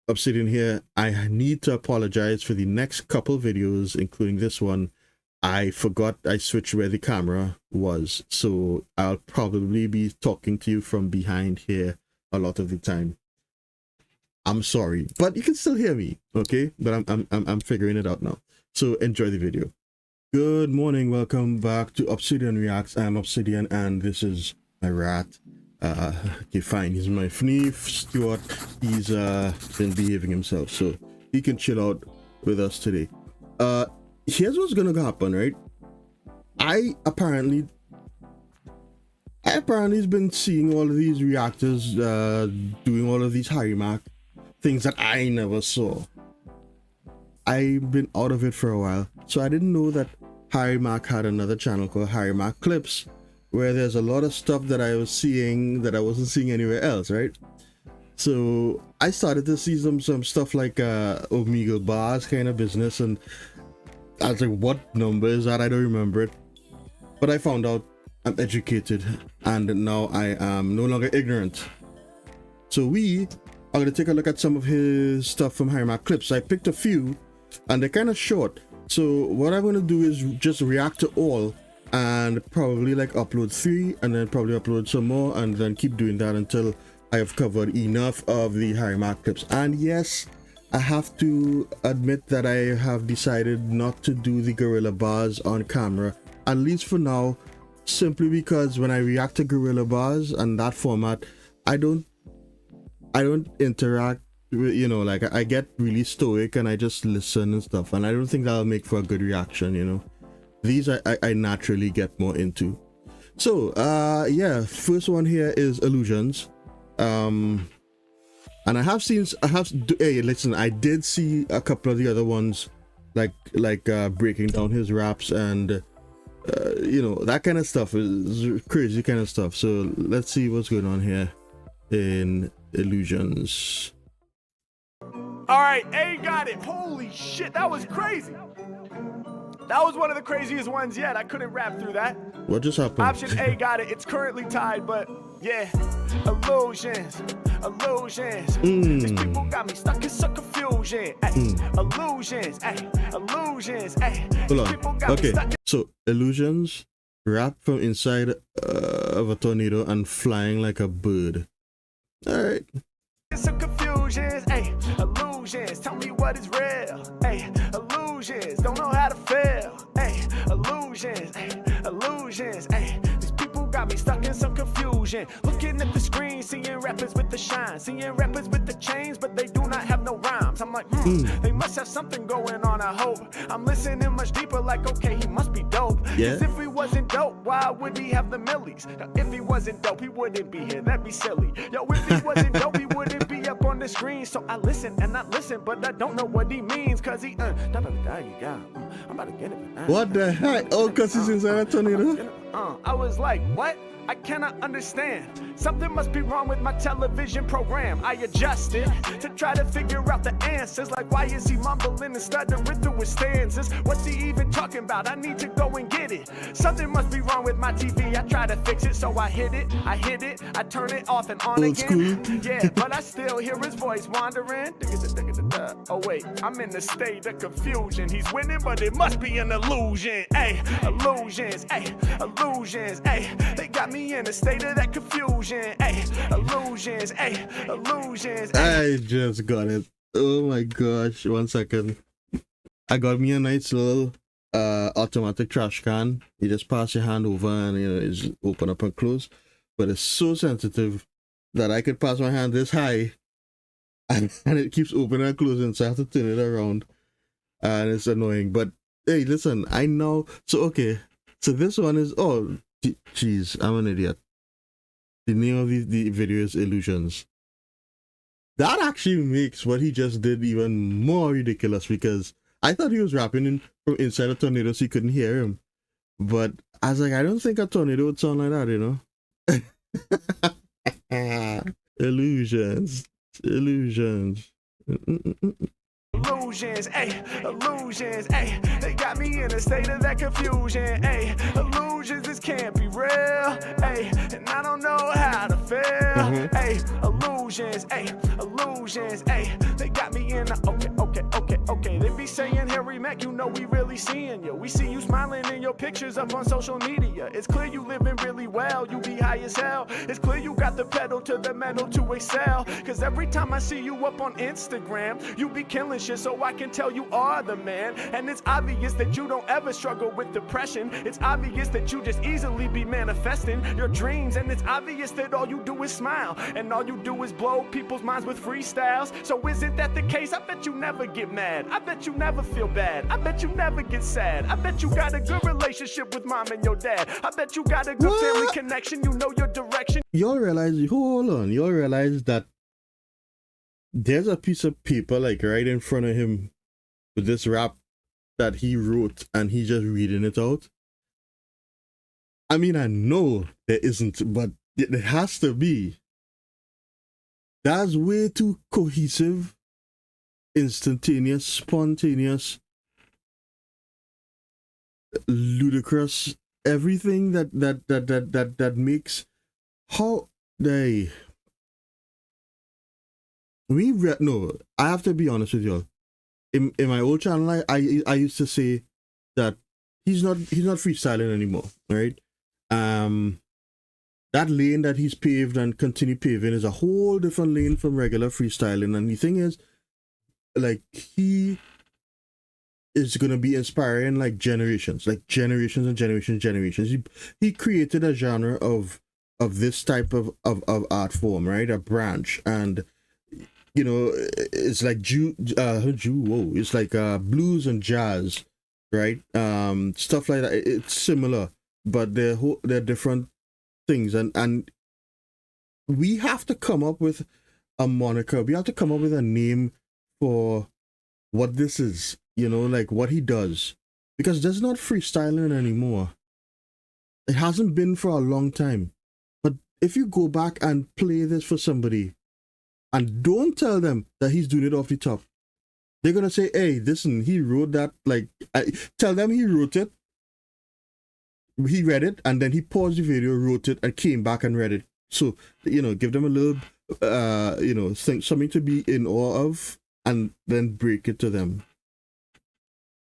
Obsidian here. I need to apologize for the next couple videos, including this one. I forgot I switched where the camera was, so I'll probably be talking to you from behind here a lot of the time. I'm sorry, but you can still hear me, okay? But I'm figuring it out now. So enjoy the video. Good morning, welcome back to Obsidian Reacts. I'm Obsidian and this is my rat. Okay, fine, he's my FNIF Stuart. He's been behaving himself, so he can chill out with us today. Here's what's gonna happen, right? I apparently been seeing all of these reactors doing all of these Harry Mack things that I never saw. I've been out of it for a while, so I didn't know that Harry Mack had another channel called Harry Mack Clips, where there's a lot of stuff that I was seeing that I wasn't seeing anywhere else, right? So I started to see some stuff like Omegle bars kind of business, and I was like, what number is that? I don't remember it. But I found out I'm educated, and now I am no longer ignorant. So we are going to take a look at some of his stuff from Harry Mack Clips. I picked a few, and they're kind of short. So what I'm going to do is just react to all, and probably like upload 3, and then probably upload some more, and then keep doing that until I have covered enough of the Harry Mack Clips. And yes, I have to admit that I have decided not to do the gorilla bars on camera, at least for now, simply because when I react to gorilla bars and that format, I don't interact with, you know, like I get really stoic and I just listen and stuff, and I don't think that'll make for a good reaction, you know. These I naturally get more into. So yeah, first one here is Illusions. And hey, listen, I did see a couple of the other ones, like breaking down his raps and you know, that kind of stuff is crazy kind of stuff. So let's see what's going on here in Illusions. All right, A got it. Holy shit, that was crazy. That was one of the craziest ones yet. I couldn't rap through that. What just happened? Option A got it. It's currently tied, but yeah. Illusions. These people got me stuck in some confusion. Illusions. Illusions. Hold on. Okay, so Illusions, rap from inside of a tornado and flying like a bird. All right. Some confusions. Illusions. Tell me what is real. Illusions. Don't know how to fail. Illusions. Illusions. These people got me stuck in some confusion. Looking at the screen, seeing rappers with the shine, seeing rappers with the chains, but they do not have no rhymes. I'm like, they must have something going on, I hope. I'm listening much deeper, like, okay, he must be dope. Yeah. Cause if he wasn't dope, why would he have the millies? Now, if he wasn't dope, he wouldn't be here. That'd be silly. Yo, if he wasn't dope, he wouldn't be up on the screen. So I listen and I listen, but I don't know what he means. Cause he, I'm about to get it. What the heck? Oh, cause he's inside a tornado? I was like, what? I cannot understand. Something must be wrong with my television program. I adjusted to try to figure out the answers. Like, why is he mumbling and stuttering through his stanzas? What's he even talking about? I need to go and get it. Something must be wrong with my TV. I try to fix it, so I hit it, I turn it off and on again. Yeah, but I still hear his voice wandering. Oh wait, I'm in a state of confusion. He's winning, but it must be an illusion. Illusions, illusions, they got me in a state of that confusion. Illusions, illusions. I just got it. Oh my gosh, 1 second. I got me a nice little automatic trash can. You just pass your hand over and, you know, it's open up and close. But it's so sensitive that I could pass my hand this high and it keeps opening and closing, so I have to turn it around. And it's annoying. But hey, listen, I know. So okay, so this one is, oh jeez, I'm an idiot. The name of the video is Illusions. That actually makes what he just did even more ridiculous, because I thought he was rapping from inside a tornado so you couldn't hear him. But I was like, I don't think a tornado would sound like that, you know? Illusions. Illusions. Illusions, illusions, they got me in a state of that confusion, illusions, this can't be real, and I don't know how to feel, illusions, illusions, they got being okay. They be saying, Harry Mack, you know we really seeing you. We see you smiling in your pictures up on social media. It's clear you living really well, you be high as hell. It's clear you got the pedal to the metal to excel. Cause every time I see you up on Instagram, you be killing shit, so I can tell you are the man. And it's obvious that you don't ever struggle with depression. It's obvious that you just easily be manifesting your dreams. And it's obvious that all you do is smile, and all you do is blow people's minds with freestyles. So isn't that the case? I bet you never get mad. I bet you never feel bad. I bet you never get sad. I bet you got a good relationship with mom and your dad. I bet you got a good family connection. You know your direction. Y'all realize, hold on, y'all realize that there's a piece of paper like right in front of him with this rap that he wrote, and he's just reading it out. I mean, I know there isn't, but it has to be. That's way too cohesive, instantaneous, spontaneous, ludicrous. Everything that makes how they. No, I have to be honest with y'all. In my old channel, I used to say that he's not freestyling anymore, right? That lane that he's paved and continue paving is a whole different lane from regular freestyling. And the thing is, like, he is gonna be inspiring like generations and generations. He created a genre of this type of art form, right? A branch, and you know, it's like it's like blues and jazz, right? Stuff like that. It's similar, but they're different things, and we have to come up with a moniker. We have to come up with a name for what this is, you know, like what he does, because there's not freestyling anymore. It hasn't been for a long time. But if you go back and play this for somebody and don't tell them that he's doing it off the top, they're gonna say, hey, listen, he wrote that. Like, tell them he wrote it, he read it, and then he paused the video, wrote it, and came back and read it. So, you know, give them a little you know, something to be in awe of, and then break it to them.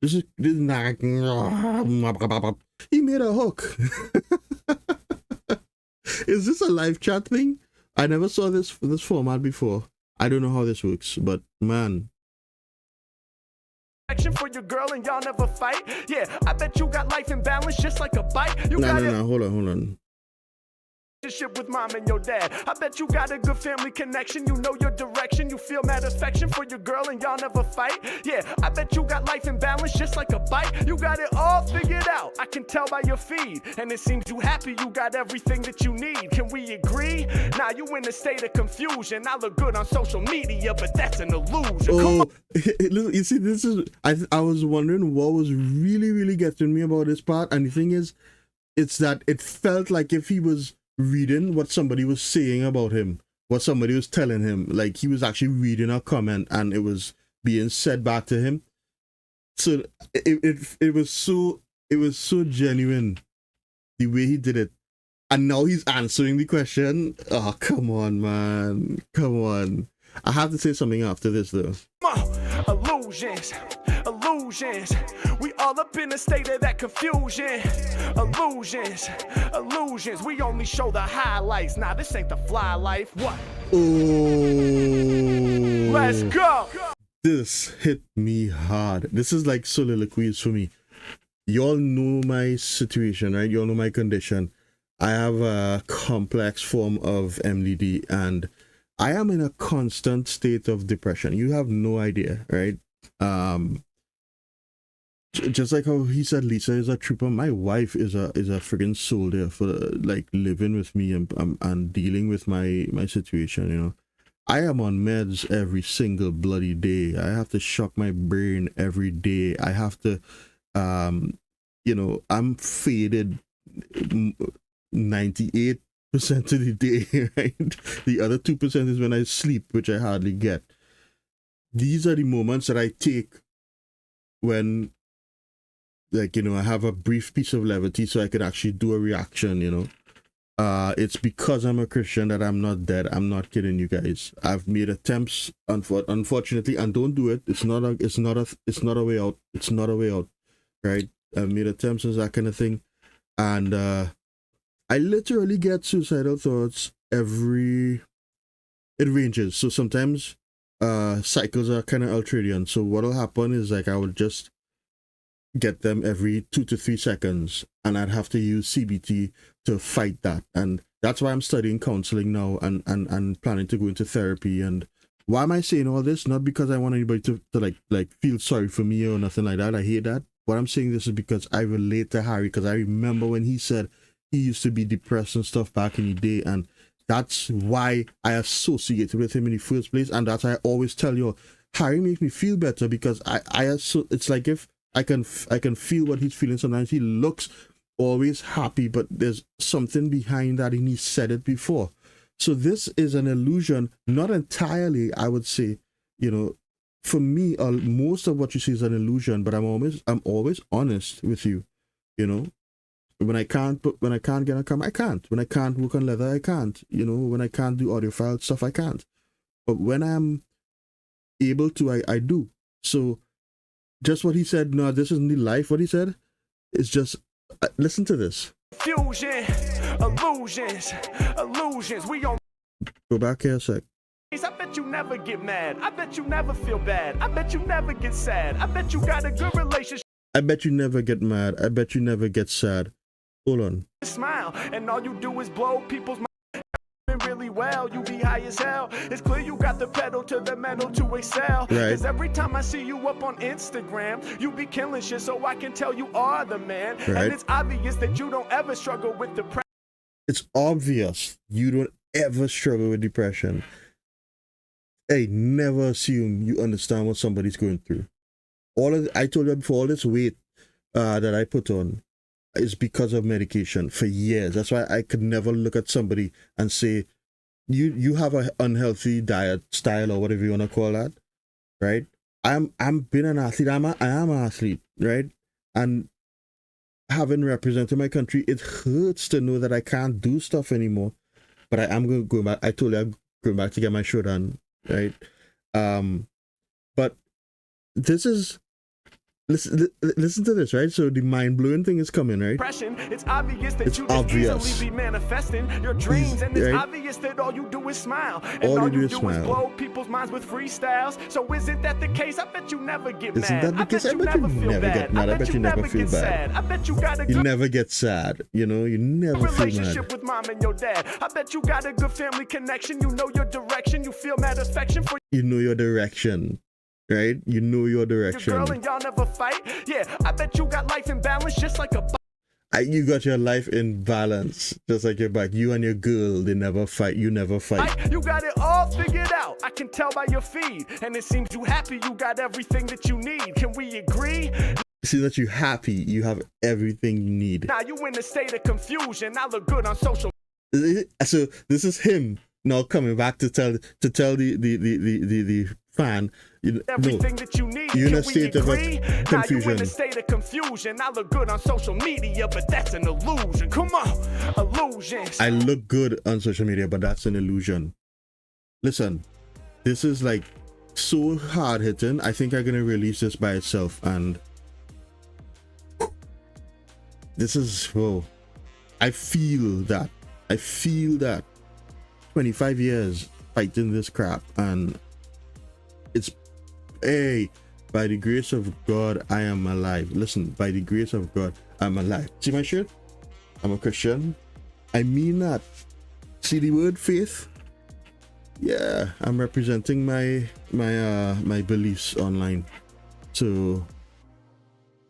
This is not. He made a hook. Is this a live chat thing? I never saw this format before. I don't know how this works, but man. For your girl and y'all never fight. Yeah, I bet you got life in balance just like a bike. You No, hold on. With mom and your dad. I bet you got a good family connection. You know your direction. You feel mad affection for your girl and y'all never fight. Yeah, I bet you got life in balance just like a bike. You got it all figured out. I can tell by your feed. And it seems you happy you got everything that you need. Can we agree? Now you in a state of confusion. I look good on social media, but that's an illusion. Oh, you see, this is I was wondering what was really getting me about this part, and the thing is, it's that it felt like if he was reading what somebody was saying about him, what somebody was telling him, like he was actually reading a comment and it was being said back to him. So it was so genuine the way he did it, and now he's answering the question. Oh, come on, man, come on. I have to say something after this though. Illusions. We all up in a state of that confusion. Illusions. We only show the highlights. Nah, this ain't the fly life. What? Oh, let's go. This hit me hard. This is like soliloquies for me. Y'all know my situation, right? Y'all know my condition. I have a complex form of MDD, and I am in a constant state of depression. You have no idea, right? Just like how he said Lisa is a trooper, my wife is a freaking soldier for like living with me and dealing with my situation, you know. I am on meds every single bloody day. I have to shock my brain every day. I have to you know, I'm faded 98% of the day, right? The other 2% is when I sleep, which I hardly get. These are the moments that I take when, like, you know, I have a brief piece of levity so I can actually do a reaction, you know. It's because I'm a Christian that I'm not dead. I'm not kidding you guys. I've made attempts, unfortunately, and don't do it. It's not a way out. It's not a way out, right? I've made attempts as that kind of thing, and I literally get suicidal thoughts it ranges. So sometimes cycles are kind of ultradian. So what'll happen is like I would just get them every 2 to 3 seconds, and I'd have to use CBT to fight that. And that's why I'm studying counseling now and planning to go into therapy. And why am I saying all this? Not because I want anybody to like feel sorry for me or nothing like that. I hate that. What I'm saying this is because I relate to Harry, because I remember when he said he used to be depressed and stuff back in the day, and that's why I associated with him in the first place. And that's why I always tell you, Harry makes me feel better, because it's like if I can feel what he's feeling. Sometimes he looks always happy, but there's something behind that, and he said it before. So this is an illusion, not entirely, I would say. You know, for me, most of what you see is an illusion, but I'm always honest with you. You know, when I can't get a camera, I can't. When I can't work on leather, I can't. You know, when I can't do audiophile stuff, I can't. But when I'm able to, I do. So just what he said, no, this isn't the life. What he said is just, listen to this. Fusion, illusions, we on. Go back here a sec. I bet you never get mad. I bet you never feel bad. I bet you never get sad. I bet you got a good relationship. I bet you never get mad. I bet you never get sad. Hold on. Smile, and all you do is blow people's mind really well. You be high as hell. It's clear you got the pedal to the metal to excel. Right. Cause every time I see you up on Instagram, you be killing shit, so I can tell you are the man. Right. And it's obvious that you don't ever struggle with depression. It's obvious you don't ever struggle with depression. Hey, never assume you understand what somebody's going through. I told you before, all this weight that I put on is because of medication for years. That's why I could never look at somebody and say, you have an unhealthy diet style, or whatever you want to call that, right? I'm been an athlete. I am an athlete, right? And having represented my country, it hurts to know that I can't do stuff anymore. But I am going to go back. I told you I'm going back to get my show done, right? But this is, listen to this, right? So the mind-blowing thing is coming, right? It's obvious that It's you obvious. just easily be manifesting your dreams, and it's right? obvious that all you do is smile, and All all you do you is do is smile. blow people's minds with freestyles. So isn't that the case? I bet you never get Isn't mad. that the case? I bet you never feel bad. I bet you never feel get bad. sad. I bet you got a You good never get sad, you know? You never feel relationship mad. with mom and your dad. I bet you got a good family connection. You know your direction. You feel mad affection for You know your direction, right? You know your your direction. girl, and y'all never fight. Yeah, I bet you got life in balance, just like a You got your life in balance, just like your back. You and your girl, they never fight. You never fight. You got it all figured out. I can tell by your feed, and it seems you happy. You got everything that you need. Can we agree? See that you happy. You have everything you need. Now you in a state of confusion. I look good on social. So this is him now coming back to tell the fan, Everything that you need. You're in Can a we state of agree? Now you in confusion. a state of confusion. I look good on social media, but that's an illusion. Come on, illusions. I look good on social media, but that's an illusion. Listen, this is like so hard hitting. I think I'm gonna release this by itself, and this is, whoa. I feel that 25 years fighting this crap, and it's, hey, by the grace of God, I am alive. Listen, by the grace of God, I'm alive. See my shirt? I'm a Christian. I mean that. See the word faith? Yeah, I'm representing my beliefs online. So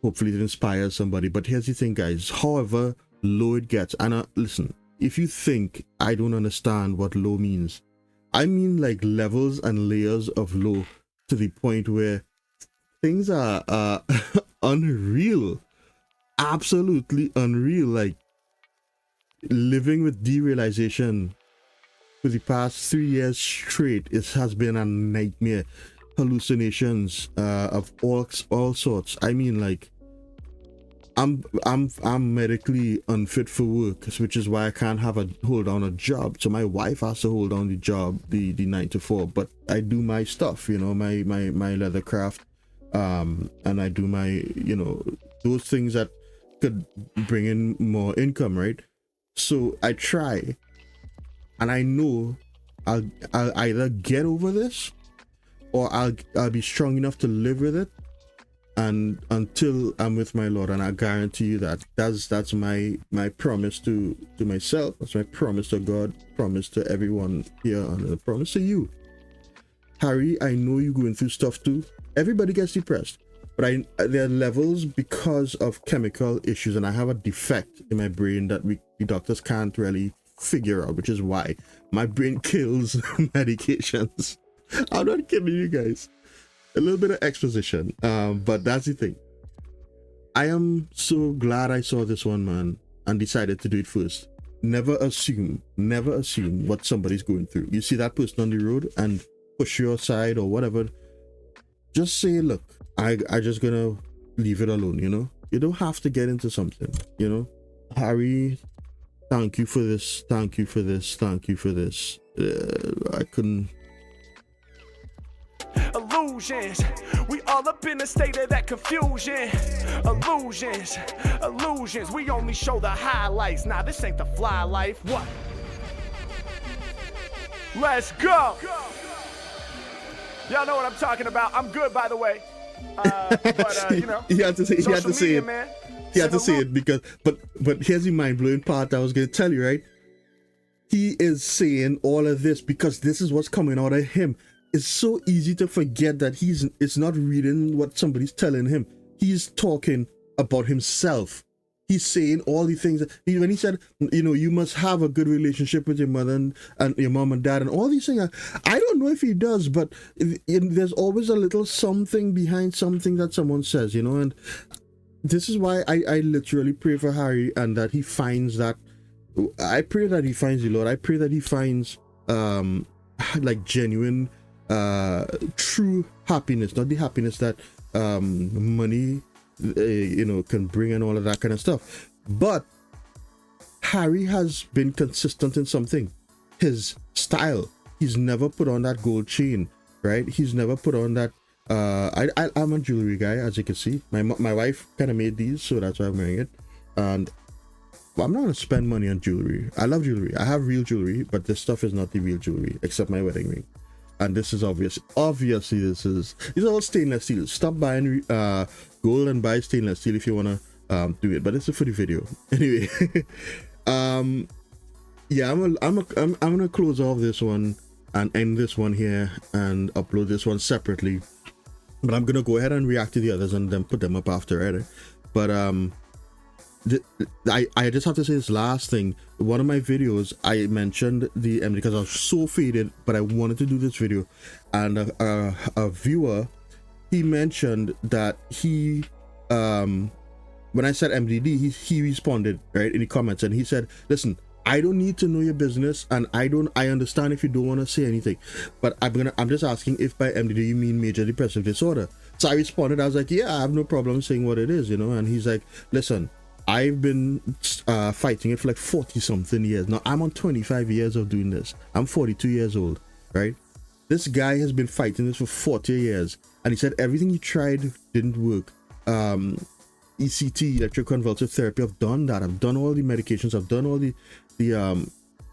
hopefully it inspires somebody. But here's the thing, guys. However low it gets, and listen, if you think I don't understand what low means, I mean like levels and layers of low, to the point where things are unreal, absolutely unreal. Like living with derealization for the past 3 years straight, it has been a nightmare. Hallucinations of all sorts. I mean, like, I'm medically unfit for work, which is why I can't hold down a job. So my wife has to hold down the job, the 9 to 4. But I do my stuff, you know, my leather craft, and I do my, you know, those things that could bring in more income, right? So I try, and I know I'll either get over this, or I'll be strong enough to live with it, and until I'm with my Lord. And I guarantee you that that's my promise to myself. That's my promise to God, promise to everyone here, and a promise to you, Harry. I know you're going through stuff too. Everybody gets depressed, but there are levels because of chemical issues, and I have a defect in my brain that the doctors can't really figure out, which is why my brain kills medications. I'm not kidding you guys. A little bit of exposition, but that's the thing. I am so glad I saw this one, man, and decided to do it first. Never assume what somebody's going through. You see that person on the road and push you aside or whatever, just say, look, I just gonna leave it alone, you know? You don't have to get into something, you know? Harry, thank you for this, thank you for this, thank you for this. I couldn't. Illusions, we all up in a state of that confusion. Illusions, we only show the highlights. Nah, this ain't the fly life. What? Let's go. Y'all know what I'm talking about. I'm good, by the way. But you know, he had to say it. Man. He had to say it because, but here's the mind-blowing part I was going to tell you, right? He is saying all of this because this is what's coming out of him. It's so easy to forget that it's not reading what somebody's telling him. He's talking about himself. He's saying all the things that when he said, you know, you must have a good relationship with your mother and your mom and dad and all these things. I don't know if he does, but there's always a little something behind something that someone says, you know. And this is why I literally pray for Harry, and that he finds that. I pray that he finds the Lord. I pray that he finds like genuine, true happiness, not the happiness that money you know, can bring and all of that kind of stuff. But Harry has been consistent in something. His style. He's never put on that gold chain, right? He's never put on that. I'm a jewelry guy, as you can see. My wife kind of made these, so that's why I'm wearing it. And I'm not gonna spend money on jewelry. I love jewelry. I have real jewelry, but this stuff is not the real jewelry, except my wedding ring. And this is obvious. Obviously, these are all stainless steel. Stop buying gold and buy stainless steel if you wanna do it. But it's a for the video anyway. Yeah, I'm gonna close off this one and end this one here and upload this one separately. But I'm gonna go ahead and react to the others and then put them up after, right? But I just have to say this last thing. One of my videos, I mentioned the MD because I was so faded, but I wanted to do this video, and a viewer, he mentioned that he when I said MDD, he responded right in the comments, and he said, listen, I don't need to know your business, and I understand if you don't want to say anything, but I'm just asking if by MDD you mean major depressive disorder. So I responded, I was like, yeah, I have no problem saying what it is, you know. And he's like, listen, I've been fighting it for like 40 something years now. I'm on 25 years of doing this. I'm 42 years old, right? This guy has been fighting this for 40 years, and he said everything he tried didn't work. ECT, electroconvulsive therapy, I've done that. I've done all the medications. I've done all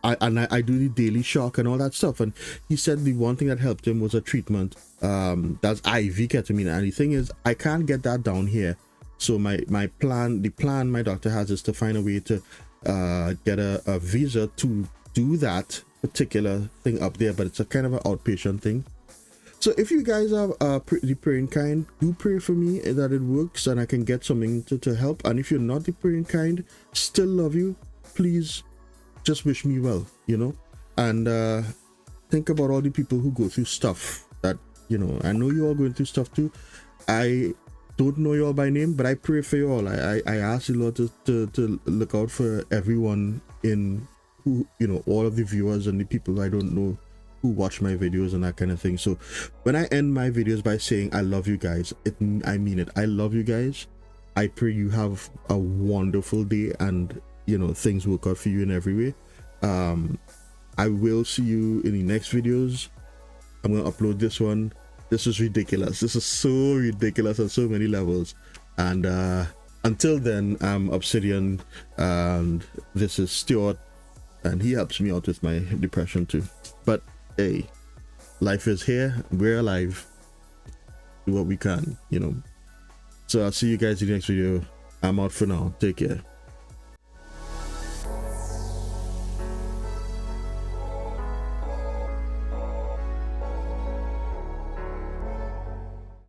I do the daily shock and all that stuff. And he said the one thing that helped him was a treatment that's IV ketamine. And the thing is, I can't get that down here. So the plan my doctor has is to find a way to get a visa to do that particular thing up there, but it's a kind of an outpatient thing. So if you guys are the praying kind, do pray for me that it works and I can get something to help. And if you're not the praying kind, still love you. Please just wish me well, you know. And think about all the people who go through stuff that, you know, I know you're all going through stuff too. I don't know you all by name, but I pray for you all. I ask the Lord to look out for everyone in who, you know, all of the viewers and the people I don't know who watch my videos and that kind of thing. So when I end my videos by saying I love you guys, I mean it. I love you guys. I pray you have a wonderful day, and you know, things work out for you in every way. I will see you in the next videos. I'm gonna upload this one. This is ridiculous. This is so ridiculous on so many levels. And until then, I'm Obsidian, and this is Stuart, and he helps me out with my depression too. But hey, life is here. We're alive. Do what we can, you know. So I'll see you guys in the next video. I'm out for now. Take care.